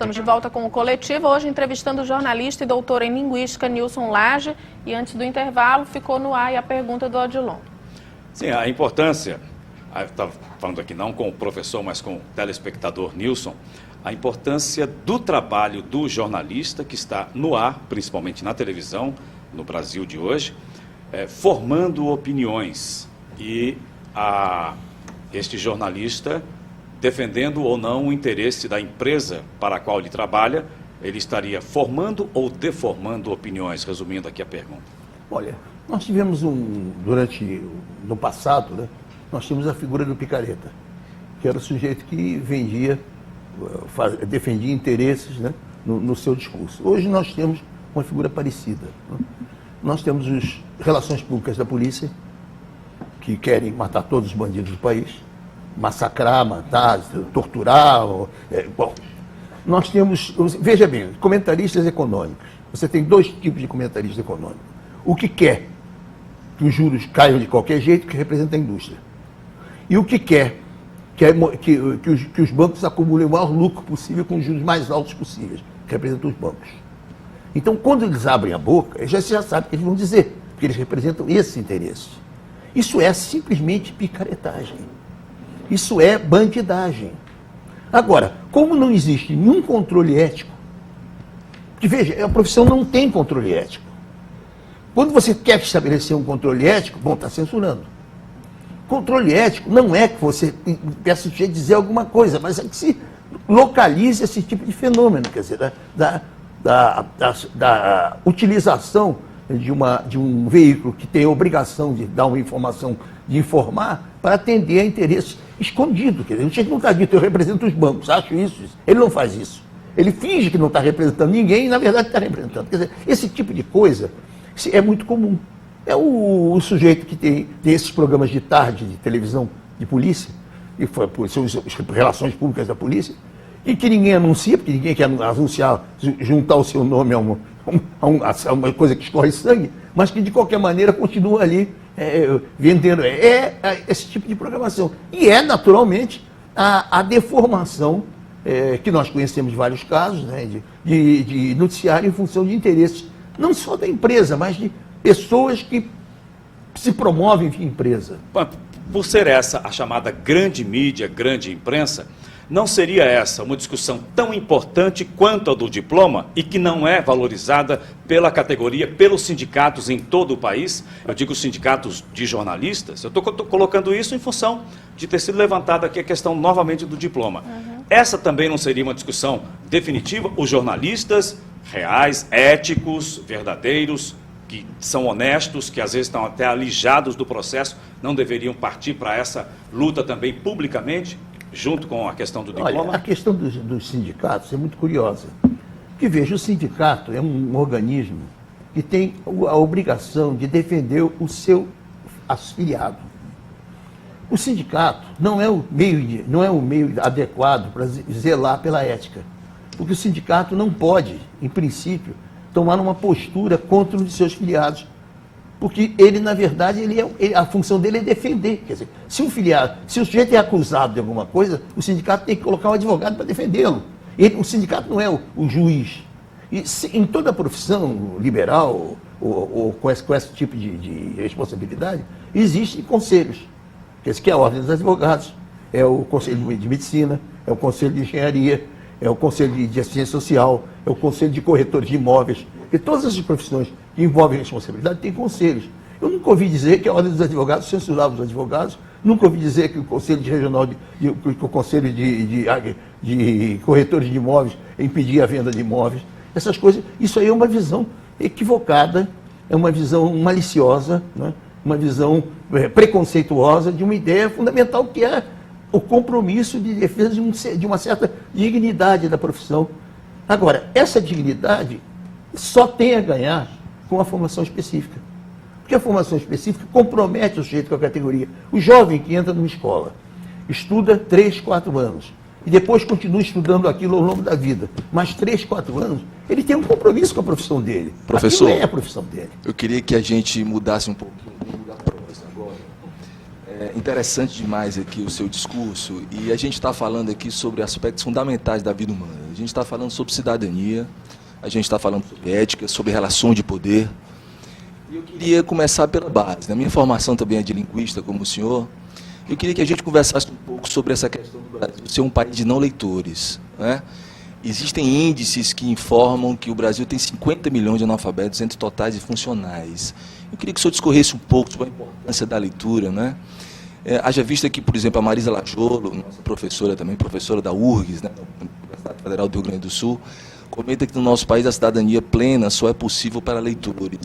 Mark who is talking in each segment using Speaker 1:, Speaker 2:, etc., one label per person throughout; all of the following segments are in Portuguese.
Speaker 1: Estamos de volta com o Coletivo, hoje entrevistando o jornalista e doutor em Linguística Nilson Lage. E antes do intervalo, ficou no ar a pergunta do Odilon.
Speaker 2: Sim, a importância, eu estava falando aqui não com o professor, mas com o telespectador Nilson, a importância do trabalho do jornalista que está no ar, principalmente na televisão, no Brasil de hoje, formando opiniões. E este jornalista, defendendo ou não o interesse da empresa para a qual ele trabalha, ele estaria formando ou deformando opiniões, resumindo aqui a pergunta.
Speaker 3: Olha, nós tivemos no passado, né, nós tínhamos a figura do picareta, que era o sujeito que defendia interesses, né, no seu discurso. Hoje nós temos uma figura parecida, né? Nós temos as relações públicas da polícia, que querem matar todos os bandidos do país, massacrar, matar, torturar. Bom, nós temos, veja bem, comentaristas econômicos. Você tem dois tipos de comentaristas econômicos. O que quer que os juros caiam de qualquer jeito, que representa a indústria. E o que quer que os bancos acumulem o maior lucro possível com os juros mais altos possíveis, que representam os bancos. Então, quando eles abrem a boca, você já sabe o que eles vão dizer, porque eles representam esse interesse. Isso é simplesmente picaretagem. Isso é bandidagem. Agora, como não existe nenhum controle ético, que veja, a profissão não tem controle ético. Quando você quer estabelecer um controle ético, bom, está censurando. Controle ético não é que você peça a dizer alguma coisa, mas é que se localize esse tipo de fenômeno, quer dizer, da utilização de um veículo que tem a obrigação de dar uma informação, de informar, para atender a interesses escondidos. Quer dizer, a gente não está dito, eu represento os bancos, acho isso. Ele não faz isso. Ele finge que não está representando ninguém e, na verdade, está representando. Quer dizer, esse tipo de coisa é muito comum. É o sujeito que tem esses programas de tarde, de televisão, de polícia, e são as relações públicas da polícia, e que ninguém anuncia, porque ninguém quer anunciar, juntar o seu nome a uma coisa que escorre sangue, mas que de qualquer maneira continua ali vendendo. Esse tipo de programação. E naturalmente, a deformação, que nós conhecemos vários casos, né, de noticiário em função de interesses, não só da empresa, mas de pessoas que se promovem via empresa.
Speaker 2: Por ser essa a chamada grande mídia, grande imprensa, não seria essa uma discussão tão importante quanto a do diploma e que não é valorizada pela categoria, pelos sindicatos em todo o país? Eu digo sindicatos de jornalistas, eu estou colocando isso em função de ter sido levantada aqui a questão novamente do diploma. Essa também não seria uma discussão definitiva? Os jornalistas reais, éticos, verdadeiros, que são honestos, que às vezes estão até alijados do processo, não deveriam partir para essa luta também publicamente? Junto com a questão do diploma?
Speaker 3: Olha, a questão dos sindicatos é muito curiosa. Porque, veja, o sindicato é um organismo que tem a obrigação de defender o seu afiliado. O sindicato não é o meio adequado para zelar pela ética. Porque o sindicato não pode, em princípio, tomar uma postura contra um de seus filiados. Porque ele, na verdade, a função dele é defender. Quer dizer, se o sujeito é acusado de alguma coisa, o sindicato tem que colocar um advogado para defendê-lo. O sindicato não é o juiz. E em toda a profissão liberal, ou com esse tipo de responsabilidade, existem conselhos. Que é a Ordem dos Advogados, é o Conselho de Medicina, é o Conselho de Engenharia, é o Conselho de Assistência Social, é o Conselho de Corretores de Imóveis. E todas essas profissões que envolvem responsabilidade têm conselhos. Eu nunca ouvi dizer que a Ordem dos Advogados censurava os advogados, nunca ouvi dizer que o Conselho o Conselho de Corretores de Imóveis impedia a venda de imóveis. Essas coisas, isso aí é uma visão equivocada, é uma visão maliciosa, né? Uma visão preconceituosa de uma ideia fundamental que é o compromisso de defesa de uma certa dignidade da profissão. Agora, essa dignidade só tem a ganhar com a formação específica. Porque a formação específica compromete o sujeito com a categoria. O jovem que entra numa escola, estuda 3, 4 anos, e depois continua estudando aquilo ao longo da vida, mais 3, 4 anos, ele tem um compromisso com a profissão dele.
Speaker 4: Professor,
Speaker 3: aquilo é a profissão dele.
Speaker 4: Eu queria que a gente mudasse um pouquinho de lugar para nós agora. É interessante demais aqui o seu discurso, e a gente está falando aqui sobre aspectos fundamentais da vida humana. A gente está falando sobre cidadania, a gente está falando sobre ética, sobre relações de poder. E eu queria começar pela base. A minha formação também é de linguista, como o senhor. Eu queria que a gente conversasse um pouco sobre essa questão do Brasil ser um país de não leitores, né? Existem índices que informam que o Brasil tem 50 milhões de analfabetos entre totais e funcionais. Eu queria que o senhor discorresse um pouco sobre a importância da leitura, né? Haja vista que, por exemplo, a Marisa Lajolo, nossa professora também, professora da URGS, né, da Universidade Federal do Rio Grande do Sul, comenta que no nosso país a cidadania plena só é possível para leitores.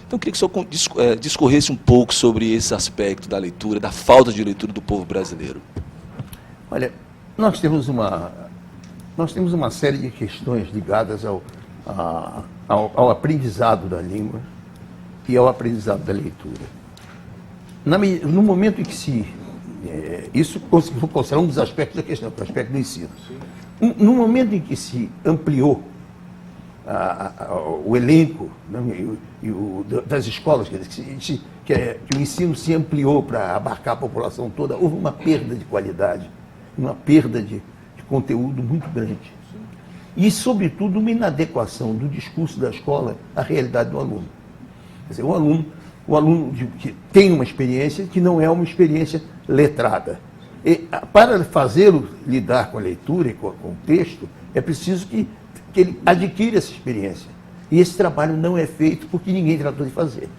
Speaker 4: Então, eu queria que o senhor discorresse um pouco sobre esse aspecto da leitura, da falta de leitura do povo brasileiro.
Speaker 3: Olha, nós temos uma série de questões ligadas ao aprendizado da língua e ao aprendizado da leitura. No momento em que isso vou considerar um dos aspectos da questão, o aspecto do ensino. No momento em que se ampliou o elenco, né, das escolas, que o ensino se ampliou para abarcar a população toda, houve uma perda de qualidade, uma perda de conteúdo muito grande. E, sobretudo, uma inadequação do discurso da escola à realidade do aluno. Quer dizer, o aluno que tem uma experiência que não é uma experiência letrada. E, para fazê-lo lidar com a leitura e com o texto, é preciso que ele adquira essa experiência. E esse trabalho não é feito porque ninguém tratou de fazer.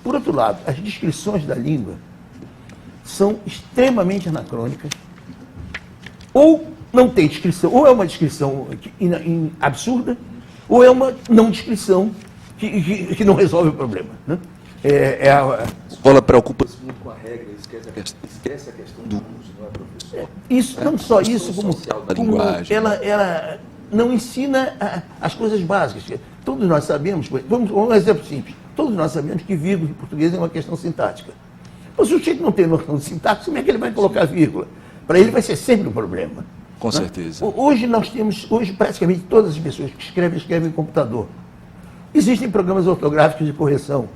Speaker 3: Por outro lado, as descrições da língua são extremamente anacrônicas, ou não tem descrição, ou é uma descrição absurda, ou é uma não descrição que não resolve o problema, né?
Speaker 4: A escola preocupa-se muito com a regra, esquece a questão do uso, não é, professor?
Speaker 3: Isso, não só isso, como
Speaker 4: linguagem,
Speaker 3: ela não ensina as coisas básicas. Todos nós sabemos, vamos um exemplo simples, todos nós sabemos que vírgula em português é uma questão sintática. Mas se o sujeito não tem noção de sintaxe, como é que ele vai colocar vírgula? Para ele vai ser sempre um problema.
Speaker 4: Com certeza.
Speaker 3: Hoje praticamente todas as pessoas que escrevem em computador. Existem programas ortográficos de correção.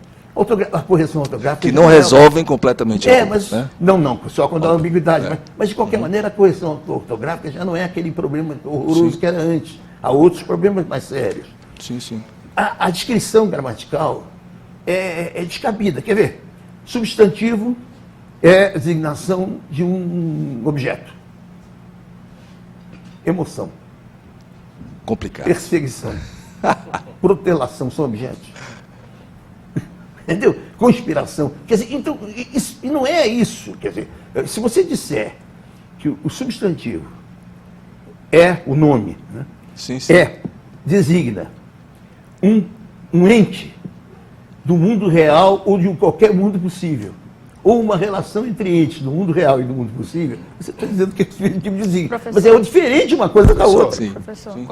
Speaker 3: A correção ortográfica...
Speaker 4: Que não resolvem completamente.
Speaker 3: Mas... Né? Não, só quando há ambiguidade. Mas, de qualquer maneira, a correção ortográfica já não é aquele problema horroroso que era antes. Há outros problemas mais sérios.
Speaker 4: Sim.
Speaker 3: A descrição gramatical é descabida. Quer ver? Substantivo é designação de um objeto. Emoção.
Speaker 4: Complicado.
Speaker 3: Perseguição. Protelação são objetos. Entendeu? Conspiração. Quer dizer, então, e não é isso. Quer dizer, se você disser que o substantivo é o nome, né?
Speaker 4: Sim.
Speaker 3: Designa um ente do mundo real ou de qualquer mundo possível, ou uma relação entre entes do mundo real e do mundo possível, você está dizendo que é diferente tipo de designa.
Speaker 1: Professor.
Speaker 3: Mas é diferente uma coisa da outra.
Speaker 4: Sim.
Speaker 1: Professor.
Speaker 4: Sim.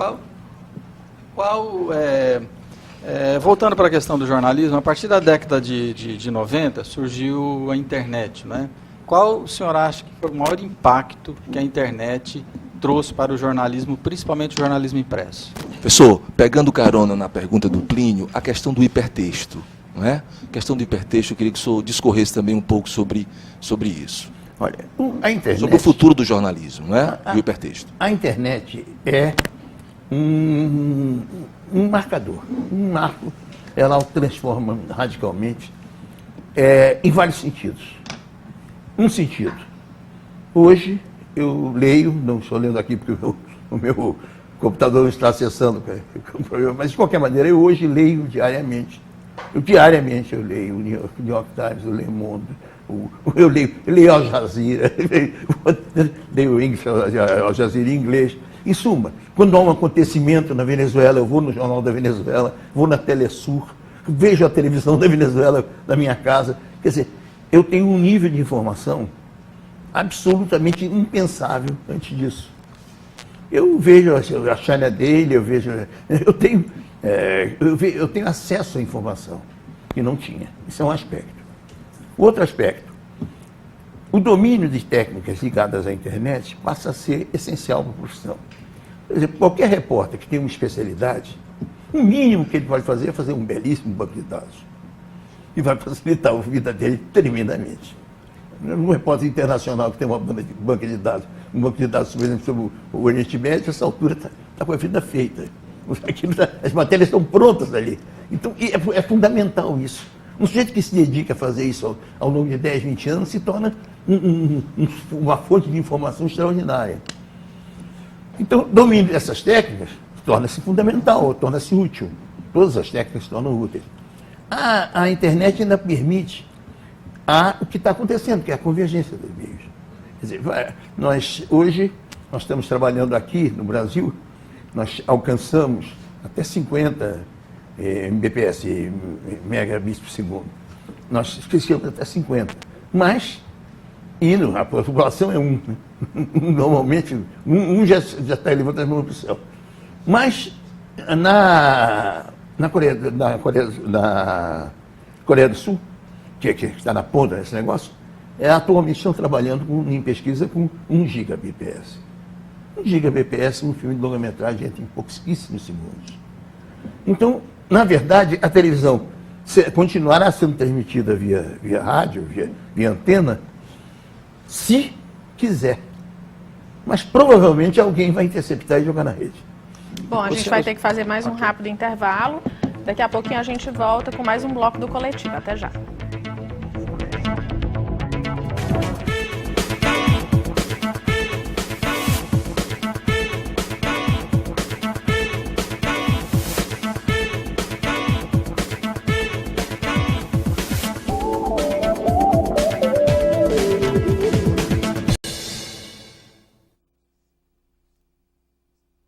Speaker 5: Voltando para a questão do jornalismo, a partir da década de 90 surgiu a internet, né? Qual o senhor acha que foi o maior impacto que a internet trouxe para o jornalismo, principalmente o jornalismo impresso?
Speaker 4: Professor, pegando carona na pergunta do Plínio, a questão do hipertexto, não é? A questão do hipertexto, eu queria que o senhor discorresse também um pouco sobre isso.
Speaker 3: Olha, a internet...
Speaker 4: Sobre o futuro do jornalismo, não é? E o hipertexto.
Speaker 3: A internet é um marcador, um marco. Ela o transforma radicalmente em vários sentidos. Um sentido. Hoje, eu leio, não estou lendo aqui porque o meu computador não está acessando o problema, mas de qualquer maneira, eu hoje leio diariamente. Diariamente eu leio o New York Times, o Le Monde, eu leio Al Jazeera, leio Al Jazeera em inglês. Em suma, quando há um acontecimento na Venezuela, eu vou no Jornal da Venezuela, vou na Telesur, vejo a televisão da Venezuela da minha casa. Quer dizer, eu tenho um nível de informação absolutamente impensável antes disso. Eu vejo a China Daily, eu tenho acesso à informação que não tinha. Isso é um aspecto. Outro aspecto, o domínio de técnicas ligadas à internet passa a ser essencial para a profissão. Por exemplo, qualquer repórter que tem uma especialidade, o mínimo que ele pode fazer é fazer um belíssimo banco de dados. E vai facilitar a vida dele tremendamente. Um repórter internacional que tem uma banca de dados, um banco de dados, por exemplo, sobre o Oriente Médio, essa altura está com a vida feita. As matérias estão prontas ali. Então, é fundamental isso. Um sujeito que se dedica a fazer isso ao longo de 10, 20 anos se torna uma fonte de informação extraordinária. Então, domínio dessas técnicas torna-se fundamental, torna-se útil. Todas as técnicas se tornam úteis. A internet ainda permite o que está acontecendo, que é a convergência dos meios. Quer dizer, hoje, nós estamos trabalhando aqui no Brasil, nós alcançamos até 50 Mbps, megabits por segundo. Nós esquecemos até 50. Mas, a população é 1. Normalmente, um já está levantando as mãos para o céu. Mas, na Coreia do Sul, que está na ponta desse negócio, atualmente estão trabalhando em pesquisa com 1 Gbps. 1 Gbps, um filme de longa-metragem, entra em pouquíssimos segundos. Então, na verdade, a televisão continuará sendo transmitida via rádio, via antena, se quiser. Mas provavelmente alguém vai interceptar e jogar na rede.
Speaker 1: Bom, a gente vai ter que fazer mais um rápido intervalo. Daqui a pouquinho a gente volta com mais um bloco do Coletivo. Até já.